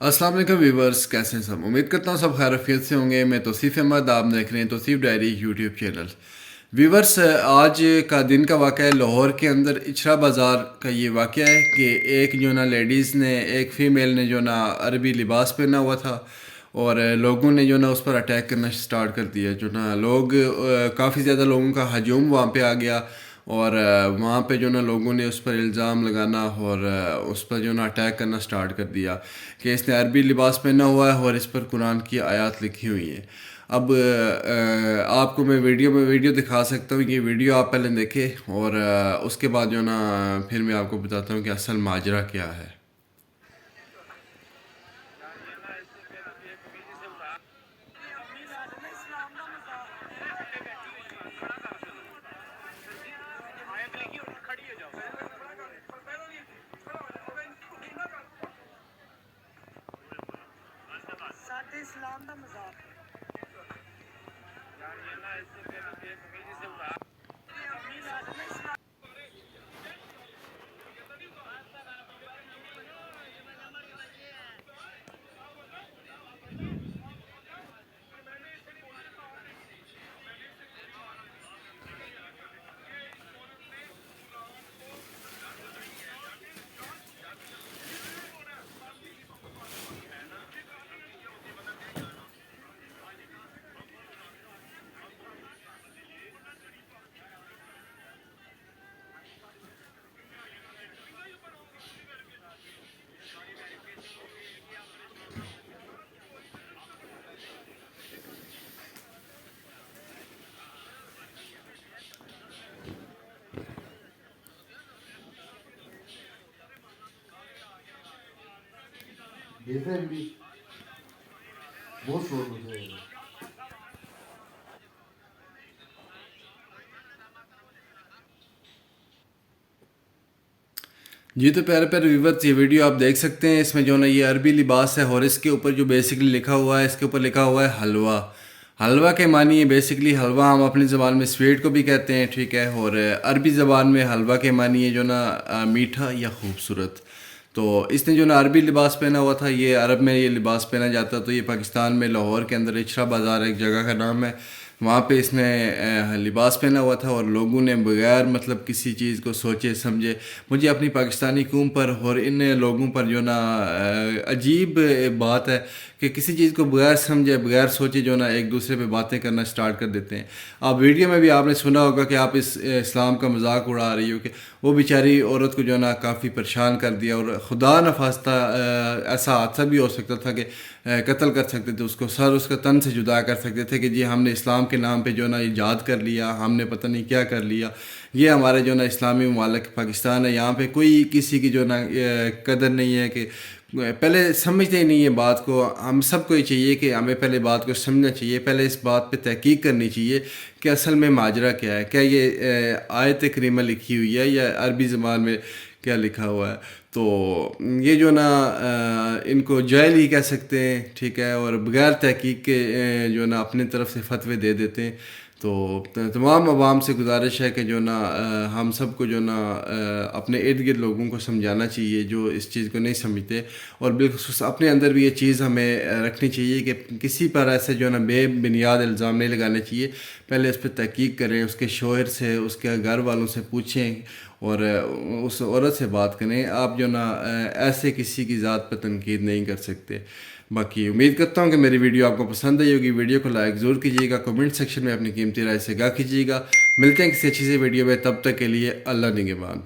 अस्सलाम वालेकुम व्यूवर्स, कैसे हैं सब। उम्मीद करता हूँ सब खैरियत से होंगे। मैं तौसीफ़ अहमद, आप देख रहे हैं Tauseef diary YouTube channel. Viewers, आज का दिन का वाक़या है लाहौर के अंदर इचरा बाज़ार का। ये वाक़या है कि एक जो ना लेडीज़ ने, एक फ़ीमेल ने जो ना अरबी लिबास पहना हुआ था और लोगों ने जो ना उस पर अटैक करना स्टार्ट कर दिया। जो ना लोग काफ़ी ज़्यादा लोगों का हजूम वहाँ पे आ गया और वहाँ पे जो ना लोगों ने उस पर इल्ज़ाम लगाना और उस पर जो ना अटैक करना स्टार्ट कर दिया कि इसने अरबी लिबास पहना हुआ है और इस पर कुरान की आयत लिखी हुई है। अब आपको मैं वीडियो दिखा सकता हूँ। ये वीडियो आप पहले देखें और उसके बाद जो ना फिर मैं आपको बताता हूँ कि असल माजरा क्या है। ਸਾਡੇ ਇਸਲਾਮ ਦਾ ਮਜ਼ਾਕ Beyefendi boş oldu yani. जी तो प्यारे प्यारे व्यूवर्स, ये वीडियो आप देख सकते हैं। इसमें जो ना ये अरबी लिबास है और इसके ऊपर जो बेसिकली लिखा हुआ है, इसके ऊपर लिखा हुआ है हलवा। हलवा के मानी है बेसिकली हलवा हम अपनी ज़बान में स्वीट को भी कहते हैं, ठीक है। और अरबी ज़बान में हलवा के मानी है जो ना मीठा या खूबसूरत। तो इसने जो ना अरबी लिबास पहना हुआ था, ये अरब में ये लिबास पहना जाता। तो ये पाकिस्तान में लाहौर के अंदर इचरा बाज़ार एक जगह का नाम है, वहाँ पे इसने लिबास पहना हुआ था और लोगों ने बगैर मतलब किसी चीज़ को सोचे समझे, मुझे अपनी पाकिस्तानी कौम पर और इन लोगों पर जो ना अजीब बात है कि किसी चीज़ को बगैर समझे बगैर सोचे जो ना एक दूसरे पे बातें करना स्टार्ट कर देते हैं। आप वीडियो में भी आपने सुना होगा कि आप इस इस्लाम का मजाक उड़ा रही हो कि वो बेचारी औरत को जो ना काफ़ी परेशान कर दिया और खुदा न खास्ता ऐसा हादसा भी हो सकता था कि कत्ल कर सकते थे उसको, सर उसका तन से जुदा कर सकते थे कि जी हमने इस्लाम के नाम पे जो ना ईजाद कर लिया, हमने पता नहीं क्या कर लिया। ये हमारे जो ना इस्लामी ममालिक पाकिस्तान है, यहाँ पे कोई किसी की जो ना कदर नहीं है कि पहले समझते ही नहीं है बात को। हम सबको ये चाहिए कि हमें पहले बात को समझना चाहिए, पहले इस बात पे तहकीक करनी चाहिए कि असल में माजरा क्या है। क्या ये आयत करीमा लिखी हुई है या अरबी ज़बान में क्या लिखा हुआ है। तो ये जो ना इनको जाहिल ही कह सकते हैं, ठीक है। और बगैर तहकीक के जो ना अपनी तरफ से फतवे दे देते हैं। तो तमाम आवाम से गुजारिश है कि जो ना हम सबको जो ना अपने इर्द गिर्द लोगों को समझाना चाहिए जो इस चीज़ को नहीं समझते। और बिल्कुल अपने अंदर भी ये चीज़ हमें रखनी चाहिए कि किसी पर ऐसे जो ना बेबुनियाद इल्ज़ाम नहीं लगाने चाहिए। पहले उस पर तहकीक करें, उसके शोहर से, उसके घर वालों से पूछें और उस औरत से बात करें। आप जो ना ऐसे किसी की ज़ात पर तनकीद नहीं कर सकते। बाकी उम्मीद करता हूँ कि मेरी वीडियो आपको पसंद आई होगी। वीडियो को लाइक ज़रूर कीजिएगा, कमेंट सेक्शन में अपनी कीमती राय से आगाह कीजिएगा। मिलते हैं किसी अच्छी सी वीडियो में, तब तक के लिए अल्लाह निगहबान।